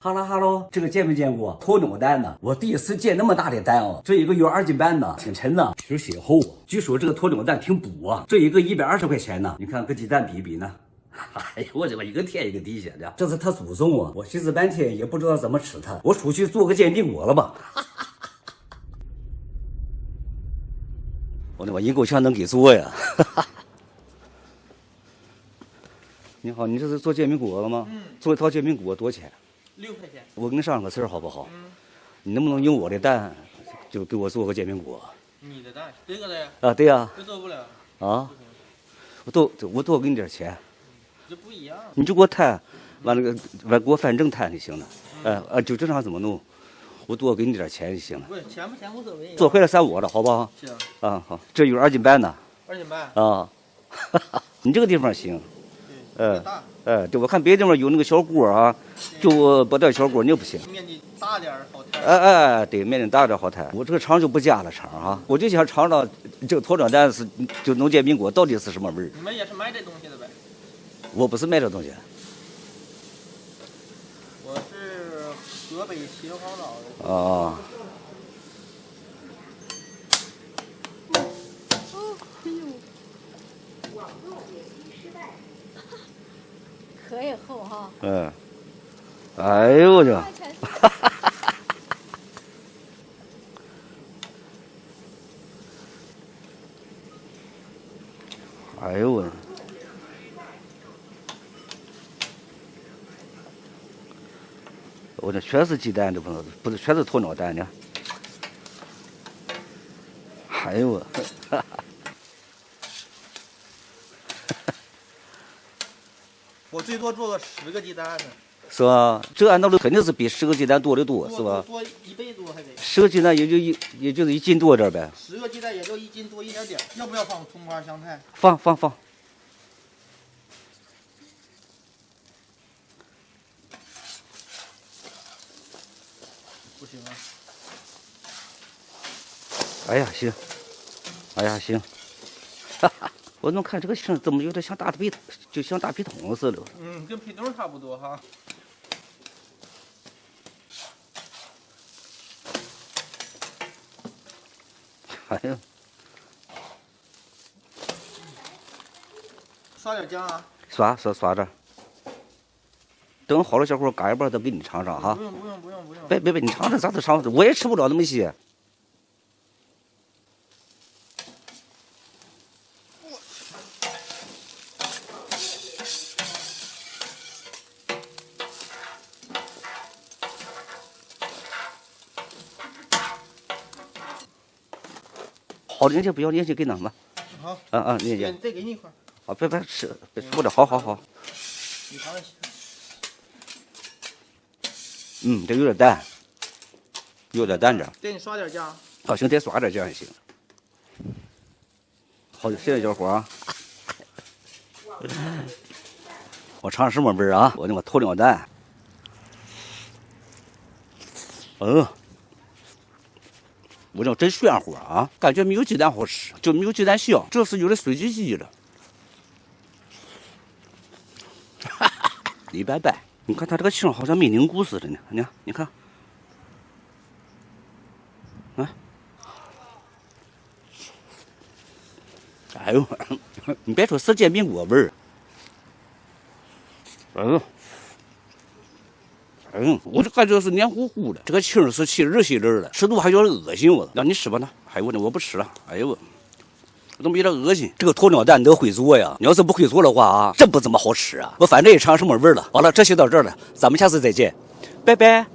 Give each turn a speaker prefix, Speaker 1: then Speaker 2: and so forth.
Speaker 1: 哈喽哈喽，这个见没见过鸵鸟蛋呢？我第一次见那么大的蛋哦，这一个有2斤半呢，挺沉呢，皮血厚啊。据说这个鸵鸟蛋挺补啊，这一个120块钱呢。你看跟鸡蛋比一比呢，哎呦我这个一个天一个地下的，这是他祖宗啊！我寻思半天也不知道怎么吃它，我出去做个煎饼果了吧？我那把银够呛能给做呀！你好，你这是做煎饼果了吗？做一套煎饼果多少钱
Speaker 2: ？6块钱。
Speaker 1: 我跟你商量个事儿好不好？你能不能用我的蛋，就给我做个煎饼果？
Speaker 2: 你的蛋，这个的呀？
Speaker 1: 啊，对呀。
Speaker 2: 这做不了。
Speaker 1: 啊？我多给你点钱。
Speaker 2: 这不一样。
Speaker 1: 你就给我摊，完了给我反正摊就行了。就正常怎么弄，我多给你点钱就行了。
Speaker 2: 不是钱不钱无所谓。
Speaker 1: 做回来算我的，好不好？
Speaker 2: 行。
Speaker 1: 啊，好，这有2斤半呢。
Speaker 2: 2斤半。
Speaker 1: 啊，你这个地方行。
Speaker 2: 大。
Speaker 1: 对，我看别的地方有那个小锅啊，就不带小锅你就不行。
Speaker 2: 面积大点好摊。
Speaker 1: 对，面积大点好摊。我这个厂就不加了厂啊，我就想尝尝这个鸵鸟蛋是就弄煎饼果到底是什么味儿。
Speaker 2: 你们也是卖这东西的呗？
Speaker 1: 我不是卖这东西。
Speaker 2: 我是河北秦皇岛的。
Speaker 1: 啊。
Speaker 3: 壳也厚哈。
Speaker 1: 哎呦我去！哎呦我！我这全是鸡蛋，这不是全是鸵鸟蛋呢。哎呦我！
Speaker 2: 我最多做个10个鸡蛋呢。
Speaker 1: 是吧？这按道理肯定是比10个鸡蛋多得多，是吧？
Speaker 2: 多1倍多还得。
Speaker 1: 10个鸡蛋也就是1斤多点呗。
Speaker 2: 10个鸡蛋也就1斤多一点点。要不要放葱花香菜？
Speaker 1: 放。
Speaker 2: 不行啊。
Speaker 1: 哎呀，行。哎呀，行。哈哈。我怎么看这个杏怎么有点像大皮，就像大皮筒似的。
Speaker 2: 跟皮筒差不多哈。
Speaker 1: 哎呀，
Speaker 2: 刷点酱啊。
Speaker 1: 刷着。等好了，小伙嘎一半再给你尝尝哈。
Speaker 2: 不用。
Speaker 1: 别，你尝尝咋子尝？我也吃不了那么些。好，人家不要，人家给哪吧。
Speaker 2: 好。
Speaker 1: 人家。
Speaker 2: 再给你一块。
Speaker 1: 好，别吃不了，好。
Speaker 2: 你尝尝。
Speaker 1: 这有点淡，点。
Speaker 2: 再你刷点酱。
Speaker 1: 好，行，再刷点酱也行。好，谢谢小伙啊。我尝什么味儿啊？我那个鸵鸟蛋。我这真炫乎啊！感觉没有鸡蛋好吃，就没有鸡蛋香，这是有点水鸡鸡的。一般般，你看它这个杏好像没凝固似的呢，你看，哎呦，你别说是煎饼果味儿，我就感觉是黏糊糊的，这个杏是细粒的，吃多还有点恶心我。让你吃吧呢，哎呦我不吃了，哎呦我怎么有点恶心？这个鸵鸟蛋你都会做呀？你要是不会做的话啊，真不怎么好吃啊！我反正也尝什么味儿了。好了，这期到这儿了，咱们下次再见，拜拜。